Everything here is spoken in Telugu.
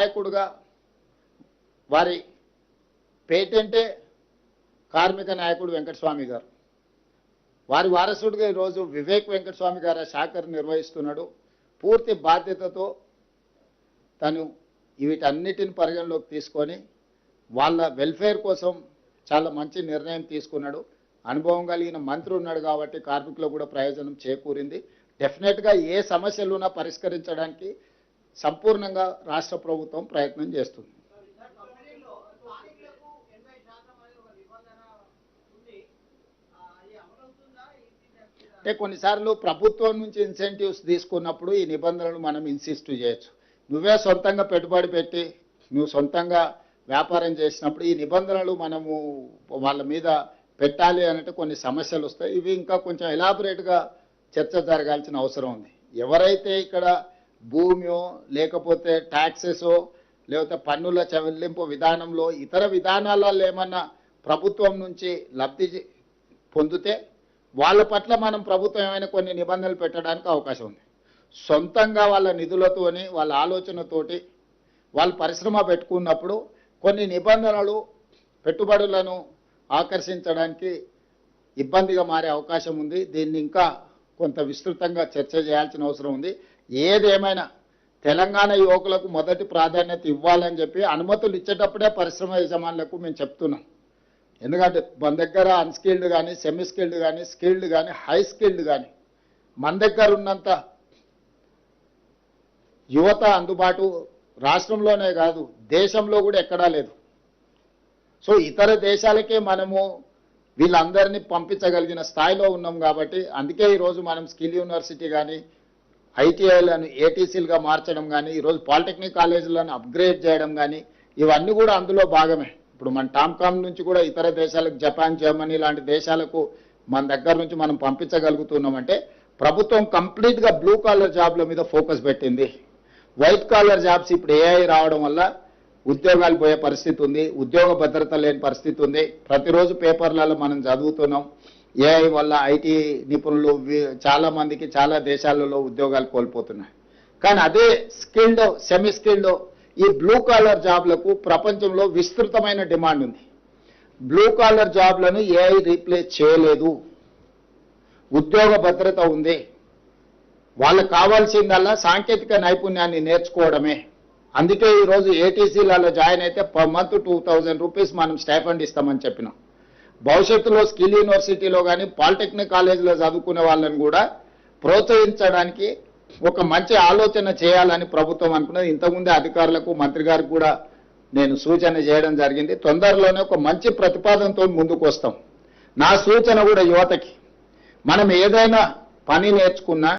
నాయకుడుగా వారి పేటెంటే కార్మిక నాయకుడు వెంకటస్వామి గారు, వారి వారసుడిగా ఈరోజు వివేక్ వెంకటస్వామి గారు శాఖను నిర్వహిస్తున్నాడు. పూర్తి బాధ్యతతో తను వీటన్నిటిని పరిగణలోకి తీసుకొని వాళ్ళ వెల్ఫేర్ కోసం చాలా మంచి నిర్ణయం తీసుకున్నాడు. అనుభవం కలిగిన మంత్రి ఉన్నాడు కాబట్టి కార్మికులకు కూడా ప్రయోజనం చేకూరింది. డెఫినెట్గా ఏ సమస్యలున్నా పరిష్కరించడానికి సంపూర్ణంగా రాష్ట్ర ప్రభుత్వం ప్రయత్నం చేస్తుంది. అంటే కొన్నిసార్లు ప్రభుత్వం నుంచి ఇన్సెంటివ్స్ తీసుకున్నప్పుడు ఈ నిబంధనలు మనం ఇన్సిస్ట్ చేయొచ్చు. నువ్వే సొంతంగా పెట్టుబడి పెట్టి నువ్వు సొంతంగా వ్యాపారం చేసినప్పుడు ఈ నిబంధనలు మనము వాళ్ళ మీద పెట్టాలి అంటే కొన్ని సమస్యలు వస్తాయి. ఇవి ఇంకా కొంచెం ఎలాబొరేట్గా చర్చ జరగాల్సిన అవసరం ఉంది. ఎవరైతే ఇక్కడ భూమియో లేకపోతే ట్యాక్సెసో లేకపోతే పన్నుల చెల్లింపు విధానంలో ఇతర విధానాలలో ఏమన్నా ప్రభుత్వం నుంచి లబ్ధి పొందితే వాళ్ళ పట్ల మనం ప్రభుత్వం ఏమైనా కొన్ని నిబంధనలు పెట్టడానికి అవకాశం ఉంది. సొంతంగా వాళ్ళ నిధులతోని వాళ్ళ ఆలోచనతోటి వాళ్ళు పరిశ్రమ పెట్టుకున్నప్పుడు కొన్ని నిబంధనలు పెట్టుబడులను ఆకర్షించడానికి ఇబ్బందిగా మారే అవకాశం ఉంది. దీన్ని ఇంకా కొంత విస్తృతంగా చర్చ చేయాల్సిన అవసరం ఉంది. ఏదేమైనా తెలంగాణ యువకులకు మొదటి ప్రాధాన్యత ఇవ్వాలని చెప్పి అనుమతులు ఇచ్చేటప్పుడే పరిశ్రమ యజమానులకు మేము చెప్తున్నాం. ఎందుకంటే మన దగ్గర అన్స్కిల్డ్ కానీ సెమీ స్కిల్డ్ కానీ స్కిల్డ్ కానీ హై స్కిల్డ్ కానీ మన దగ్గర ఉన్నంత యువత అందుబాటు రాష్ట్రంలోనే కాదు దేశంలో కూడా ఎక్కడా లేదు. సో ఇతర దేశాలకే మనము వీళ్ళందరినీ పంపించగలిగిన స్థాయిలో ఉన్నాం కాబట్టి అందుకే ఈరోజు మనం స్కిల్ యూనివర్సిటీ కానీ ఐటీఐలను ఏటీసీలుగా మార్చడం కానీ ఈరోజు పాలిటెక్నిక్ కాలేజీలను అప్గ్రేడ్ చేయడం కానీ ఇవన్నీ కూడా అందులో భాగమే. ఇప్పుడు మన టామ్కామ్ నుంచి కూడా ఇతర దేశాలకు జపాన్ జర్మనీ లాంటి దేశాలకు మన దగ్గర నుంచి మనం పంపించగలుగుతున్నామంటే ప్రభుత్వం కంప్లీట్గా బ్లూ కాలర్ జాబ్ల మీద ఫోకస్ పెట్టింది. వైట్ కాలర్ జాబ్స్ ఇప్పుడు ఏఐ రావడం వల్ల ఉద్యోగాలు పోయే పరిస్థితి ఉంది, ఉద్యోగ భద్రత లేని పరిస్థితి ఉంది. ప్రతిరోజు పేపర్లలో మనం చదువుతున్నాం ఏఐ వల్ల ఐటీ నిపుణులు చాలా మందికి చాలా దేశాలలో ఉద్యోగాలు కోల్పోతున్నాయి. కానీ అదే స్కిల్డ్ సెమీ స్కిల్డ్ ఈ బ్లూ కాలర్ జాబ్లకు ప్రపంచంలో విస్తృతమైన డిమాండ్ ఉంది. బ్లూ కాలర్ జాబ్లను ఏఐ రీప్లేస్ చేయలేదు, ఉద్యోగ భద్రత ఉంది. వాళ్ళకు కావాల్సిందల్లా సాంకేతిక నైపుణ్యాన్ని నేర్చుకోవడమే. అందుకే ఈరోజు ఏటీసీలలో జాయిన్ అయితే పర్ మంత్ 2000 రూపీస్ మనం స్టైఫండ్ ఇస్తామని చెప్పినాం. భవిష్యత్తులో స్కిల్ యూనివర్సిటీలో కానీ పాలిటెక్నిక్ కాలేజీలో చదువుకునే వాళ్ళని కూడా ప్రోత్సహించడానికి ఒక మంచి ఆలోచన చేయాలని ప్రభుత్వం అనుకున్నది. ఇంతకుముందే అధికారులకు మంత్రి గారికి కూడా నేను సూచన చేయడం జరిగింది. తొందరలోనే ఒక మంచి ప్రతిపాదనతో ముందుకు వస్తాం. నా సూచన కూడా యువతకి మనం ఏదైనా పని నేర్చుకున్నా